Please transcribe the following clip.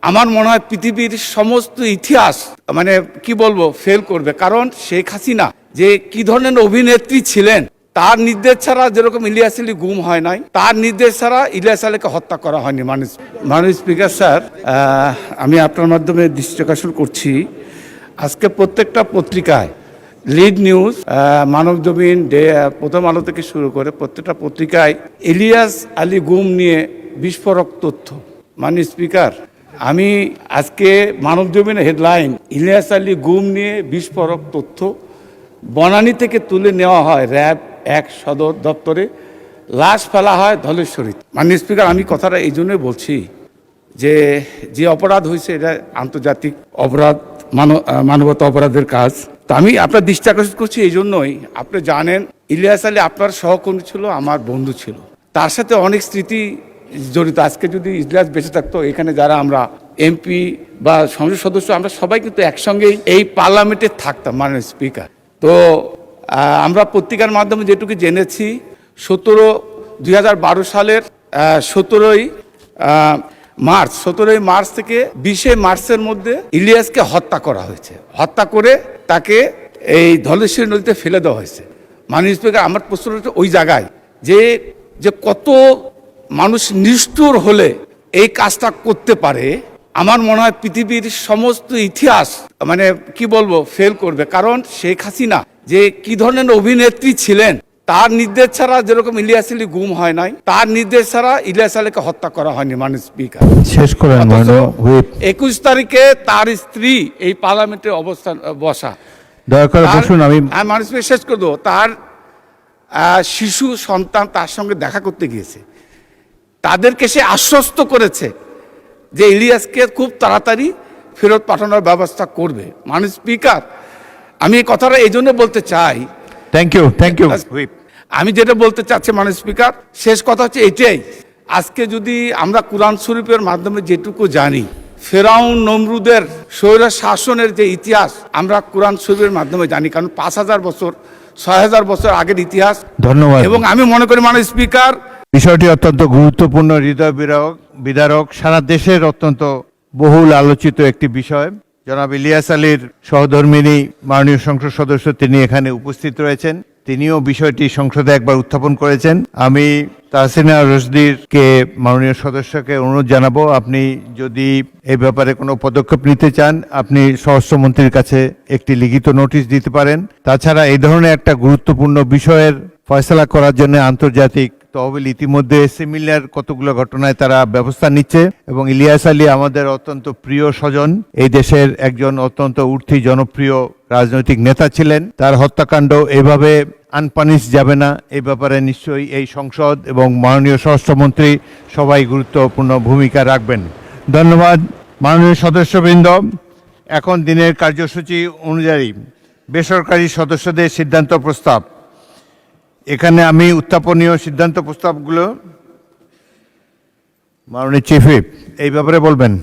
আমার মনে হয় পৃথিবীর সমস্ত ইতিহাস মানে কি বলবো ফেল করবে। কারণ শেখ হাসিনা যে কি ধরনের অভিনেত্রী ছিলেন, তার নির্দেশ ছাড়া যেরকম ইলিয়াস আলী গুম হয় নাই, তার নির্দেশ ছাড়া ইলিয়াস আলীকে হত্যা করা হয়নি। মাননীয় স্পিকার স্যার, আমি আপনার মাধ্যমে দৃষ্টি আকর্ষণ করছি, আজকে প্রত্যেকটা পত্রিকায় লিড নিউজ, মানবজমিন, প্রথম আলো থেকে শুরু করে প্রত্যেকটা পত্রিকায় ইলিয়াস আলী গুম নিয়ে বিস্ফোরক তথ্য। মাননীয় স্পিকার, আমি আজকে মানবজমিনের হেডলাইন, ইলিয়াস আলী গুম নিয়ে বিস্ফোরক তথ্য, বনানী থেকে তুলে নেওয়া হয় র্যাব 1 সদর দপ্তরে, লাশ ফেলা হয় ধলেশ্বরী। মাননীয় স্পিকার, আমি কথাটা এই জন্যই বলছি যে অপরাধ হয়েছে এটা আন্তর্জাতিক অপরাধ, মানবতা অপরাধের কাজ। তো আমি আপনার দৃষ্টি আকর্ষণ করছি এই জন্যই, আপনি জানেন ইলিয়াস আলী আপনার সহকর্মী ছিল, আমার বন্ধু ছিল, তার সাথে অনেক স্মৃতি জড়িত। আজকে যদি ইলিয়াস বেঁচে থাকতো, এখানে যারা আমরা এমপি বা সংসদ সদস্য, আমরা সবাই কিন্তু একসঙ্গেই এই পার্লামেন্টে থাকতাম। মাননীয় স্পিকার, তো আমরা পত্রিকার মাধ্যমে যেটুকু জেনেছি, 2012 সালের 17ই মার্চ থেকে 20 মার্চের মধ্যে ইলিয়াসকে হত্যা করা হয়েছে। হত্যা করে তাকে এই ধলেশ্বরী নদীতে ফেলে দেওয়া হয়েছে। মাননীয় স্পিকার, আমার প্রশ্ন হচ্ছে ওই জায়গায় যে কত মানুষ নিষ্ঠুর হলে এই কাজটা করতে পারে। আমার মনে হয় পৃথিবীর সমস্ত ইতিহাস মানে কি বলবো ফেল করবে। কারণ শেখ হাসিনা যে কি ধরনের অভিনেত্রী ছিলেন, তার নির্দেশ ছাড়া যেরকম ইলিয়াস আলী গুম হয় নাই, তার নির্দেশ ছাড়া ইলিয়াস আলীকে হত্যা করা হয়নি। মাননীয় স্পিকার, শেষ করেন। 21 তারিখে তার স্ত্রী এই পার্লামেন্টে অবস্থান বসা, দয়া করে বসুন। আমি মাননীয় স্পিকার শেষ করে দেবো। তার শিশু সন্তান তার সঙ্গে দেখা করতে গিয়েছে, তাদেরকে সে আশ্বস্ত করেছে যে ইলিয়াসকে খুব তাড়াতাড়ি ফেরত পাঠানোর ব্যবস্থা করবে। মাননীয় স্পিকার, আমি এই কথাটা এই জন্য বলতে চাই। Thank you. আমি যেটা বলতে চাচ্ছি মাননীয় স্পিকার, শেষ কথা হচ্ছে এটাই, আজকে যদি আমরা কোরআন শরীফের মাধ্যমে যেটুকু জানি, ফেরাউন নমরুদের স্বৈর শাসনের যে ইতিহাস আমরা কোরআন শরীফের মাধ্যমে জানি, কারণ 5000 বছর 6000 বছর আগের ইতিহাস। ধন্যবাদ। এবং আমি মনে করি মাননীয় স্পিকার, বিষয়টি অত্যন্ত গুরুত্বপূর্ণ, হৃদয় বিদারক, সারা দেশের অত্যন্ত বহুল আলোচিত একটি বিষয়। জনাব ইলিয়াস আলীর সহধর্মিণী মাননীয় সংসদ সদস্য তিনি এখানে উপস্থিত রয়েছেন, তিনিও বিষয়টি সংসদে একবার উত্থাপন করেছেন। আমি তাহসিনা রশদিরকে মাননীয় সদস্যকে অনুরোধ জানাবো, আপনি যদি এই ব্যাপারে কোনো পদক্ষেপ নিতে চান, আপনি স্বরাষ্ট্রমন্ত্রীর কাছে একটি লিখিত নোটিশ দিতে পারেন। তাছাড়া এই ধরনের একটা গুরুত্বপূর্ণ বিষয়ের ফয়সালা করার জন্য আন্তর্জাতিক তহবিল ইতিমধ্যে সিমিলার কতগুলো ঘটনায় তারা ব্যবস্থা নিচ্ছে, এবং ইলিয়াস আলী আমাদের অত্যন্ত প্রিয় স্বজন, এই দেশের একজন অত্যন্ত উঠতি জনপ্রিয় রাজনৈতিক নেতা ছিলেন। তার হত্যাকাণ্ড এভাবে আনপানিশ যাবে না, এই ব্যাপারে নিশ্চয়ই এই সংসদ এবং মাননীয় স্বরাষ্ট্রমন্ত্রী সবাই গুরুত্বপূর্ণ ভূমিকা রাখবেন। ধন্যবাদ মাননীয় সদস্যবৃন্দ। এখন দিনের কার্যসূচি অনুযায়ী বেসরকারি সদস্যদের সিদ্ধান্ত প্রস্তাব, এখানে আমি উত্থাপনীয় সিদ্ধান্ত প্রস্তাবগুলো মাননীয় চিফ হুইপ এই ব্যাপারে বলবেন।